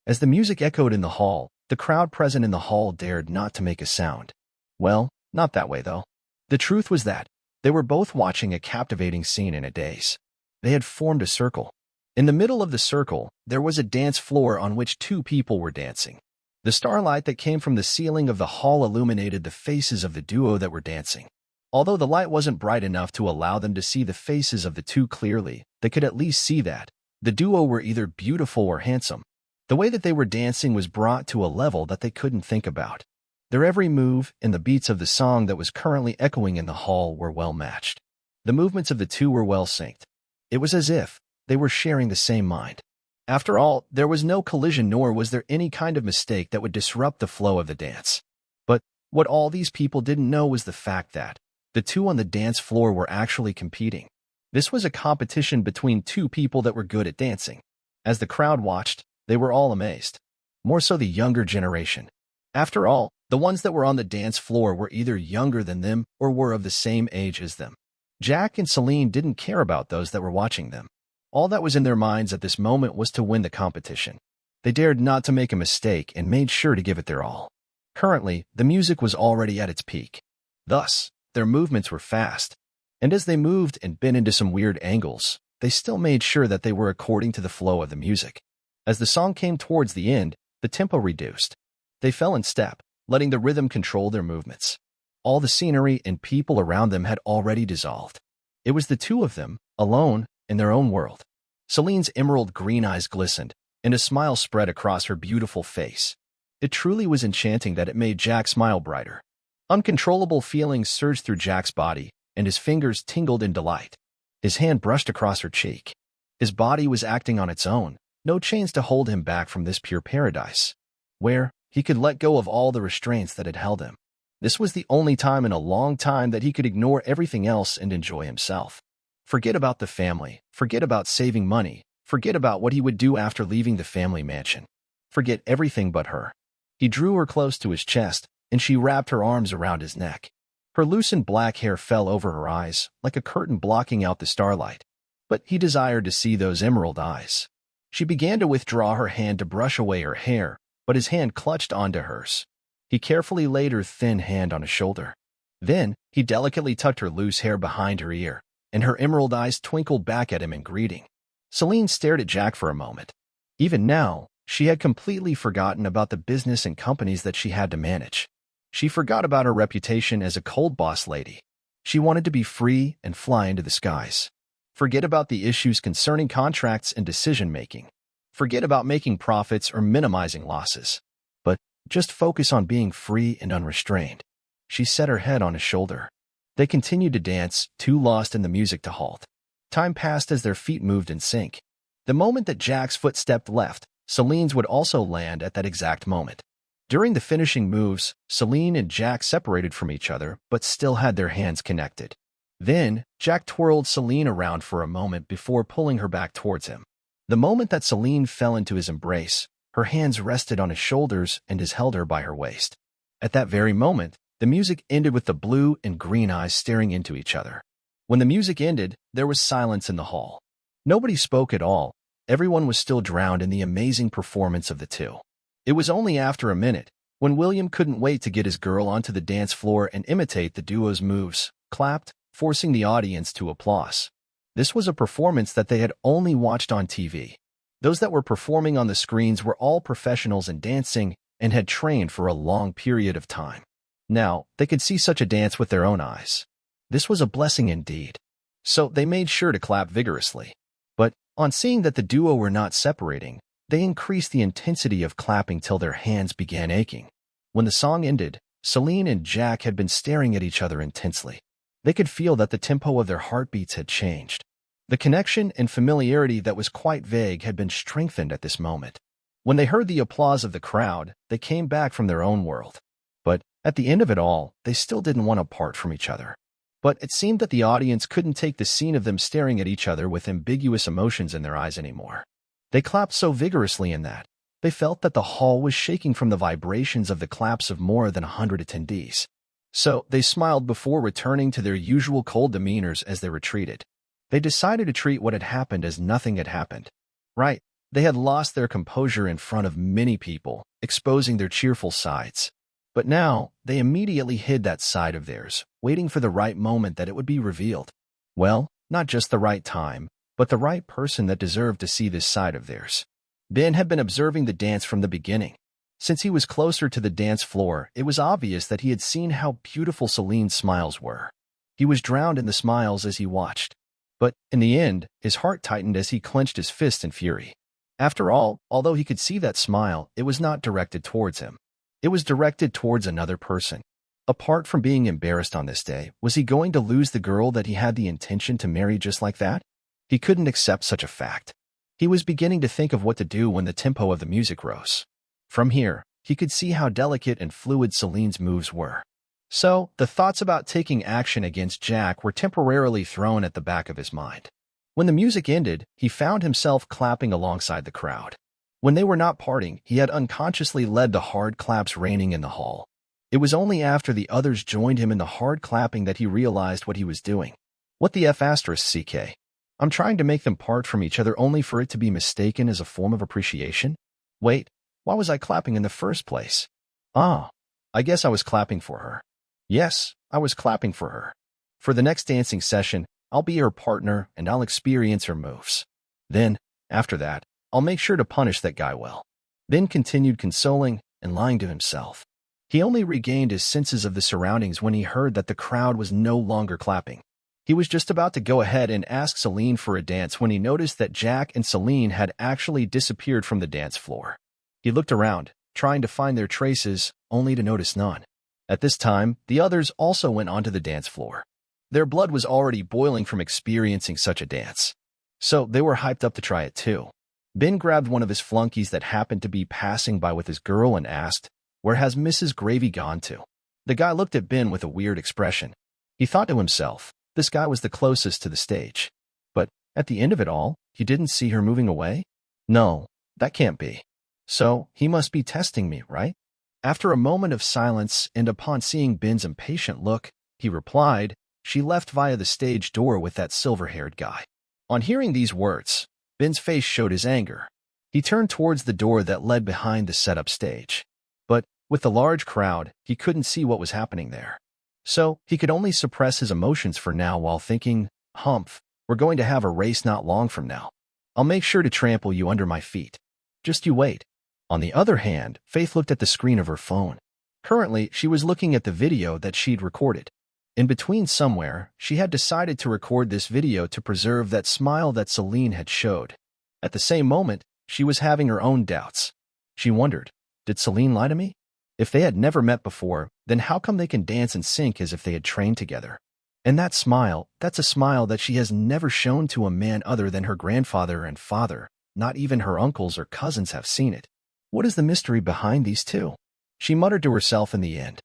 As the music echoed in the hall, the crowd present in the hall dared not to make a sound. Well, not that way, though. The truth was that they were both watching a captivating scene in a daze. They had formed a circle. In the middle of the circle, there was a dance floor on which two people were dancing. The starlight that came from the ceiling of the hall illuminated the faces of the duo that were dancing. Although the light wasn't bright enough to allow them to see the faces of the two clearly, they could at least see that the duo were either beautiful or handsome. The way that they were dancing was brought to a level that they couldn't think about. Their every move and the beats of the song that was currently echoing in the hall were well matched. The movements of the two were well synced. It was as if they were sharing the same mind. After all, there was no collision nor was there any kind of mistake that would disrupt the flow of the dance. But what all these people didn't know was the fact that the two on the dance floor were actually competing. This was a competition between two people that were good at dancing. As the crowd watched, they were all amazed. More so the younger generation. After all, the ones that were on the dance floor were either younger than them or were of the same age as them. Jack and Celine didn't care about those that were watching them. All that was in their minds at this moment was to win the competition. They dared not to make a mistake and made sure to give it their all. Currently, the music was already at its peak. Thus, their movements were fast. And as they moved and bent into some weird angles, they still made sure that they were according to the flow of the music. As the song came towards the end, the tempo reduced. They fell in step, letting the rhythm control their movements. All the scenery and people around them had already dissolved. It was the two of them, alone, in their own world. Celine's emerald green eyes glistened, and a smile spread across her beautiful face. It truly was enchanting that it made Jack smile brighter. Uncontrollable feelings surged through Jack's body, and his fingers tingled in delight. His hand brushed across her cheek. His body was acting on its own, no chains to hold him back from this pure paradise, where he could let go of all the restraints that had held him. This was the only time in a long time that he could ignore everything else and enjoy himself. Forget about the family, forget about saving money, forget about what he would do after leaving the family mansion. Forget everything but her. He drew her close to his chest, and she wrapped her arms around his neck. Her loosened black hair fell over her eyes, like a curtain blocking out the starlight. But he desired to see those emerald eyes. She began to withdraw her hand to brush away her hair, but his hand clutched onto hers. He carefully laid her thin hand on his shoulder. Then, he delicately tucked her loose hair behind her ear, and her emerald eyes twinkled back at him in greeting. Celine stared at Jack for a moment. Even now, she had completely forgotten about the business and companies that she had to manage. She forgot about her reputation as a cold boss lady. She wanted to be free and fly into the skies. Forget about the issues concerning contracts and decision-making. Forget about making profits or minimizing losses. But just focus on being free and unrestrained. She set her head on his shoulder. They continued to dance, too lost in the music to halt. Time passed as their feet moved in sync. The moment that Jack's foot stepped left, Celine's would also land at that exact moment. During the finishing moves, Celine and Jack separated from each other, but still had their hands connected. Then, Jack twirled Celine around for a moment before pulling her back towards him. The moment that Celine fell into his embrace, her hands rested on his shoulders and he held her by her waist. At that very moment, the music ended with the blue and green eyes staring into each other. When the music ended, there was silence in the hall. Nobody spoke at all. Everyone was still drowned in the amazing performance of the two. It was only after a minute, when William couldn't wait to get his girl onto the dance floor and imitate the duo's moves, clapped, forcing the audience to applause. This was a performance that they had only watched on TV. Those that were performing on the screens were all professionals in dancing and had trained for a long period of time. Now, they could see such a dance with their own eyes. This was a blessing indeed. So they made sure to clap vigorously. But on seeing that the duo were not separating, they increased the intensity of clapping till their hands began aching. When the song ended, Celine and Jack had been staring at each other intensely. They could feel that the tempo of their heartbeats had changed. The connection and familiarity that was quite vague had been strengthened at this moment. When they heard the applause of the crowd, they came back from their own world. But at the end of it all, they still didn't want to part from each other. But it seemed that the audience couldn't take the scene of them staring at each other with ambiguous emotions in their eyes anymore. They clapped so vigorously in that they felt that the hall was shaking from the vibrations of the claps of more than 100 attendees. So they smiled before returning to their usual cold demeanors as they retreated. They decided to treat what had happened as nothing had happened. Right, They had lost their composure in front of many people, exposing their cheerful sides. But now, they immediately hid that side of theirs, waiting for the right moment that it would be revealed. Well, not just the right time, but the right person that deserved to see this side of theirs. Ben had been observing the dance from the beginning. Since he was closer to the dance floor, it was obvious that he had seen how beautiful Celine's smiles were. He was drowned in the smiles as he watched. But, in the end, his heart tightened as he clenched his fist in fury. After all, although he could see that smile, it was not directed towards him. It was directed towards another person. Apart from being embarrassed on this day, was he going to lose the girl that he had the intention to marry just like that? He couldn't accept such a fact. He was beginning to think of what to do when the tempo of the music rose. From here, he could see how delicate and fluid Celine's moves were. So, the thoughts about taking action against Jack were temporarily thrown at the back of his mind. When the music ended, he found himself clapping alongside the crowd. When they were not parting, he had unconsciously led the hard claps raining in the hall. It was only after the others joined him in the hard clapping that he realized what he was doing. What the F*** CK? I'm trying to make them part from each other only for it to be mistaken as a form of appreciation? Wait, why was I clapping in the first place? Ah, I guess I was clapping for her. Yes, I was clapping for her. For the next dancing session, I'll be her partner and I'll experience her moves. Then, after that, I'll make sure to punish that guy well. Ben continued consoling and lying to himself. He only regained his senses of the surroundings when he heard that the crowd was no longer clapping. He was just about to go ahead and ask Celine for a dance when he noticed that Jack and Celine had actually disappeared from the dance floor. He looked around, trying to find their traces, only to notice none. At this time, the others also went onto the dance floor. Their blood was already boiling from experiencing such a dance. So they were hyped up to try it too. Ben grabbed one of his flunkies that happened to be passing by with his girl and asked, "Where has Mrs. Gravy gone to?" The guy looked at Ben with a weird expression. He thought to himself, this guy was the closest to the stage. But, at the end of it all, he didn't see her moving away? No, that can't be. So, he must be testing me, right? After a moment of silence and upon seeing Ben's impatient look, he replied, "She left via the stage door with that silver-haired guy." On hearing these words, Ben's face showed his anger. He turned towards the door that led behind the setup stage. But, with the large crowd, he couldn't see what was happening there. So, he could only suppress his emotions for now while thinking, "Humph, we're going to have a race not long from now. I'll make sure to trample you under my feet. Just you wait." On the other hand, Faith looked at the screen of her phone. Currently, she was looking at the video that she'd recorded. In between somewhere, she had decided to record this video to preserve that smile that Celine had showed. At the same moment, she was having her own doubts. She wondered, did Celine lie to me? If they had never met before, then how come they can dance and sync as if they had trained together? And that smile, that's a smile that she has never shown to a man other than her grandfather and father. Not even her uncles or cousins have seen it. What is the mystery behind these two? She muttered to herself in the end.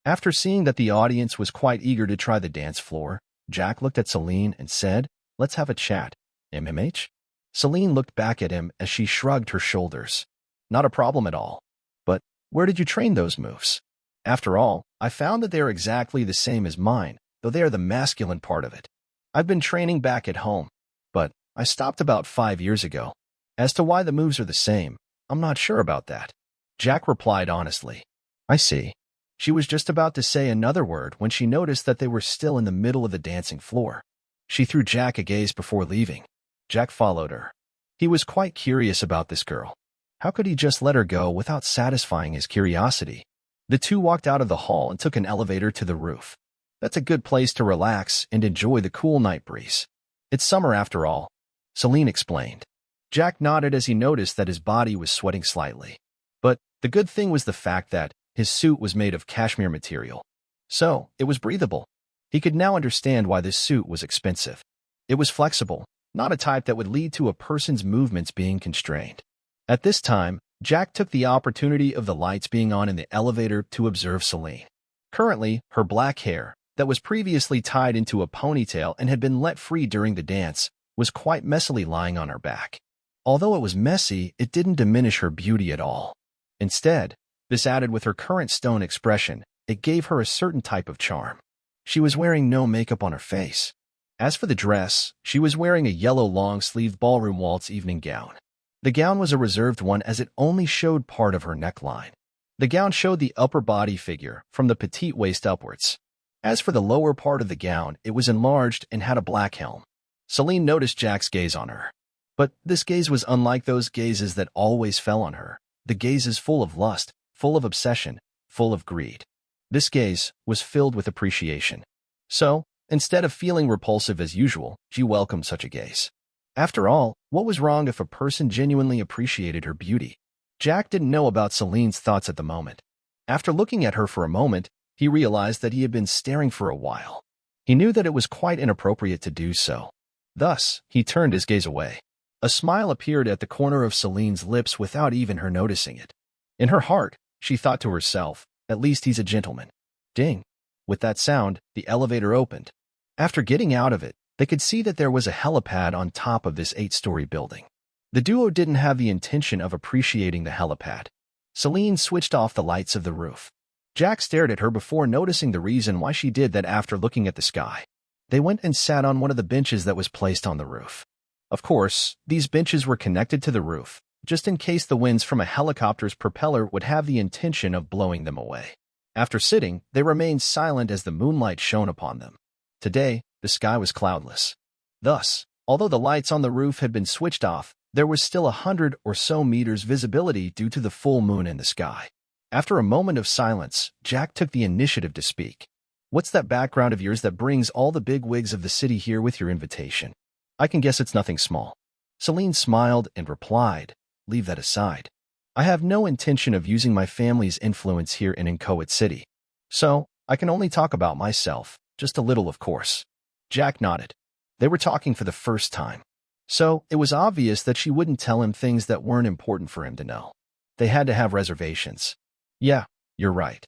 After seeing that the audience was quite eager to try the dance floor, Jack looked at Celine and said, "Let's have a chat. MMH?" Celine looked back at him as she shrugged her shoulders. "Not a problem at all. But where did you train those moves? After all, I found that they are exactly the same as mine, though they are the masculine part of it. I've been training back at home, but I stopped about 5 years ago. As to why the moves are the same, I'm not sure about that." Jack replied honestly. "I see." She was just about to say another word when she noticed that they were still in the middle of the dancing floor. She threw Jack a gaze before leaving. Jack followed her. He was quite curious about this girl. How could he just let her go without satisfying his curiosity? The two walked out of the hall and took an elevator to the roof. That's a good place to relax and enjoy the cool night breeze. It's summer after all, Celine explained. Jack nodded as he noticed that his body was sweating slightly. But the good thing was the fact that his suit was made of cashmere material. So, it was breathable. He could now understand why this suit was expensive. It was flexible, not a type that would lead to a person's movements being constrained. At this time, Jack took the opportunity of the lights being on in the elevator to observe Celine. Currently, her black hair, that was previously tied into a ponytail and had been let free during the dance, was quite messily lying on her back. Although it was messy, it didn't diminish her beauty at all. Instead, this added with her current stone expression, it gave her a certain type of charm. She was wearing no makeup on her face. As for the dress, she was wearing a yellow long-sleeved ballroom waltz evening gown. The gown was a reserved one as it only showed part of her neckline. The gown showed the upper body figure from the petite waist upwards. As for the lower part of the gown, it was enlarged and had a black helm. Celine noticed Jack's gaze on her. But this gaze was unlike those gazes that always fell on her. The gaze is full of lust, full of obsession, full of greed. This gaze was filled with appreciation. So, instead of feeling repulsive as usual, she welcomed such a gaze. After all, what was wrong if a person genuinely appreciated her beauty? Jack didn't know about Celine's thoughts at the moment. After looking at her for a moment, he realized that he had been staring for a while. He knew that it was quite inappropriate to do so. Thus, he turned his gaze away. A smile appeared at the corner of Celine's lips without even her noticing it. In her heart, she thought to herself, at least he's a gentleman. Ding! With that sound, the elevator opened. After getting out of it, they could see that there was a helipad on top of this 8-story building. The duo didn't have the intention of appreciating the helipad. Celine switched off the lights of the roof. Jack stared at her before noticing the reason why she did that after looking at the sky. They went and sat on one of the benches that was placed on the roof. Of course, these benches were connected to the roof, just in case the winds from a helicopter's propeller would have the intention of blowing them away. After sitting, they remained silent as the moonlight shone upon them. Today, the sky was cloudless. Thus, although the lights on the roof had been switched off, there was still 100 or so meters visibility due to the full moon in the sky. After a moment of silence, Jack took the initiative to speak. What's that background of yours that brings all the big wigs of the city here with your invitation? I can guess it's nothing small. Celine smiled and replied, leave that aside. I have no intention of using my family's influence here in Inchoate City. So, I can only talk about myself, just a little of course. Jack nodded. They were talking for the first time. So, it was obvious that she wouldn't tell him things that weren't important for him to know. They had to have reservations. Yeah, you're right.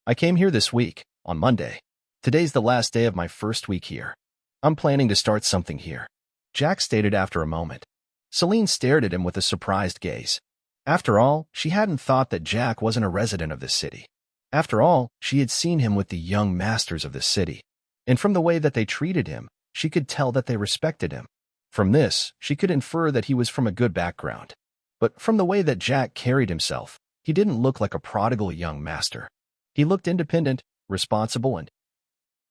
I came here this week, on Monday. Today's the last day of my first week here. I'm planning to start something here. Jack stated after a moment. Celine stared at him with a surprised gaze. After all, she hadn't thought that Jack wasn't a resident of this city. After all, she had seen him with the young masters of the city. And from the way that they treated him, she could tell that they respected him. From this, she could infer that he was from a good background. But from the way that Jack carried himself, he didn't look like a prodigal young master. He looked independent, responsible, and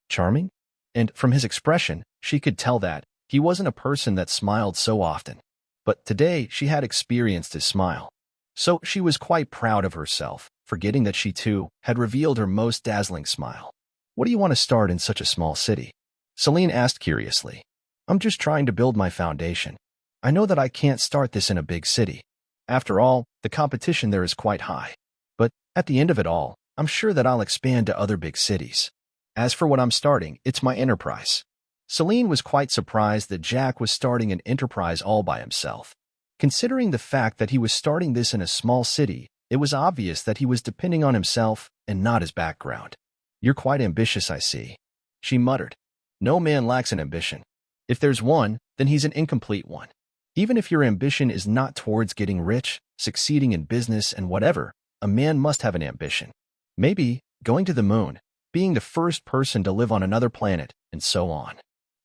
charming. And from his expression, she could tell that he wasn't a person that smiled so often. But today, she had experienced his smile. So she was quite proud of herself, forgetting that she too had revealed her most dazzling smile. What do you want to start in such a small city? Celine asked curiously. I'm just trying to build my foundation. I know that I can't start this in a big city. After all, the competition there is quite high. But at the end of it all, I'm sure that I'll expand to other big cities. As for what I'm starting, it's my enterprise. Celine was quite surprised that Jack was starting an enterprise all by himself. Considering the fact that he was starting this in a small city, it was obvious that he was depending on himself and not his background. You're quite ambitious, I see. She muttered. No man lacks an ambition. If there's one, then he's an incomplete one. Even if your ambition is not towards getting rich, succeeding in business and whatever, a man must have an ambition. Maybe going to the moon, being the first person to live on another planet, and so on.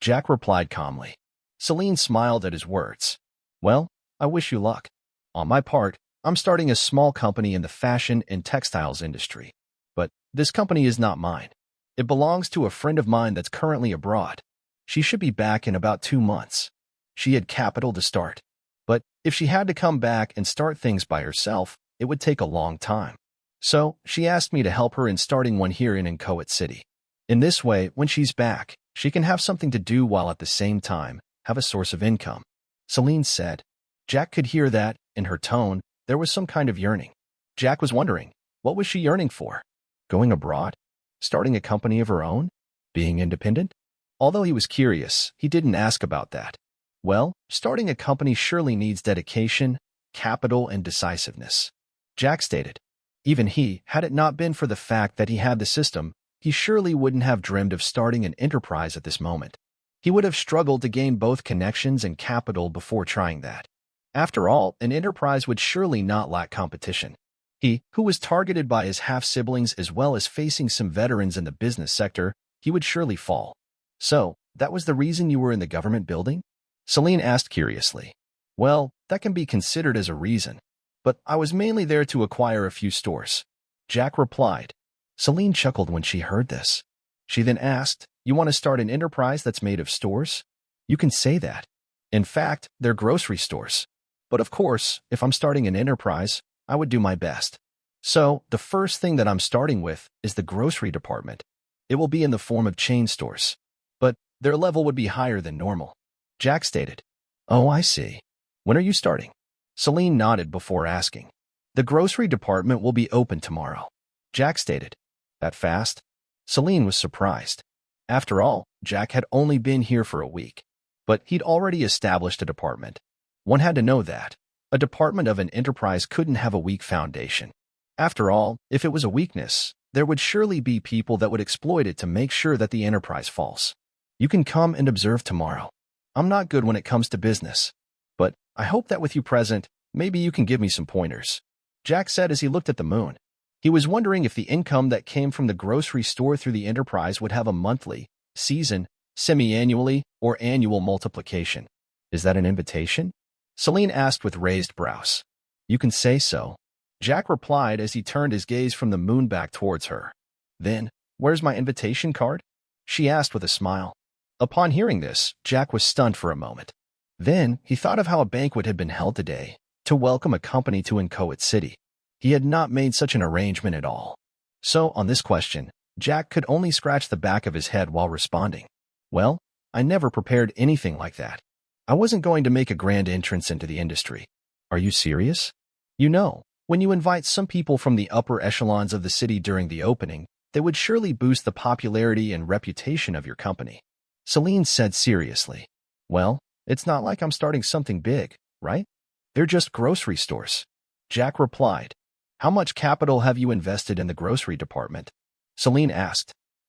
Jack replied calmly. Celine smiled at his words. Well, I wish you luck. On my part, I'm starting a small company in the fashion and textiles industry. But this company is not mine. It belongs to a friend of mine that's currently abroad. She should be back in about 2 months. She had capital to start. But if she had to come back and start things by herself, it would take a long time. So she asked me to help her in starting one here in Inchoate City. In this way, when she's back, she can have something to do while at the same time have a source of income. Celine said. Jack could hear that, in her tone, there was some kind of yearning. Jack was wondering, what was she yearning for? Going abroad? Starting a company of her own? Being independent? Although he was curious, he didn't ask about that. Well, starting a company surely needs dedication, capital, and decisiveness. Jack stated. Even he, had it not been for the fact that he had the system, he surely wouldn't have dreamed of starting an enterprise at this moment. He would have struggled to gain both connections and capital before trying that. After all, an enterprise would surely not lack competition. He, who was targeted by his half-siblings as well as facing some veterans in the business sector, he would surely fall. So, that was the reason you were in the government building? Celine asked curiously. Well, that can be considered as a reason. But I was mainly there to acquire a few stores. Jack replied. Celine chuckled when she heard this. She then asked, You want to start an enterprise that's made of stores? You can say that. In fact, they're grocery stores. But of course, if I'm starting an enterprise, I would do my best. So, the first thing that I'm starting with is the grocery department. It will be in the form of chain stores. But their level would be higher than normal. Jack stated. Oh, I see. When are you starting? Celine nodded before asking. The grocery department will be open tomorrow. Jack stated. That fast? Celine was surprised. After all, Jack had only been here for a week. But he'd already established a department. One had to know that. A department of an enterprise couldn't have a weak foundation. After all, if it was a weakness, there would surely be people that would exploit it to make sure that the enterprise falls. You can come and observe tomorrow. I'm not good when it comes to business. But I hope that with you present, maybe you can give me some pointers. Jack said as he looked at the moon. He was wondering if the income that came from the grocery store through the enterprise would have a monthly, season, semi-annually, or annual multiplication. Is that an invitation? Celine asked with raised brows. You can say so. Jack replied as he turned his gaze from the moon back towards her. Then, where's my invitation card? She asked with a smile. Upon hearing this, Jack was stunned for a moment. Then, he thought of how a banquet had been held today to welcome a company to Inchoate City. He had not made such an arrangement at all. So, on this question, Jack could only scratch the back of his head while responding. Well, I never prepared anything like that. I wasn't going to make a grand entrance into the industry. Are you serious? You know, when you invite some people from the upper echelons of the city during the opening, they would surely boost the popularity and reputation of your company. Celine said seriously. Well, it's not like I'm starting something big, right? They're just grocery stores. Jack replied. How much capital have you invested in the grocery department? Celine asked.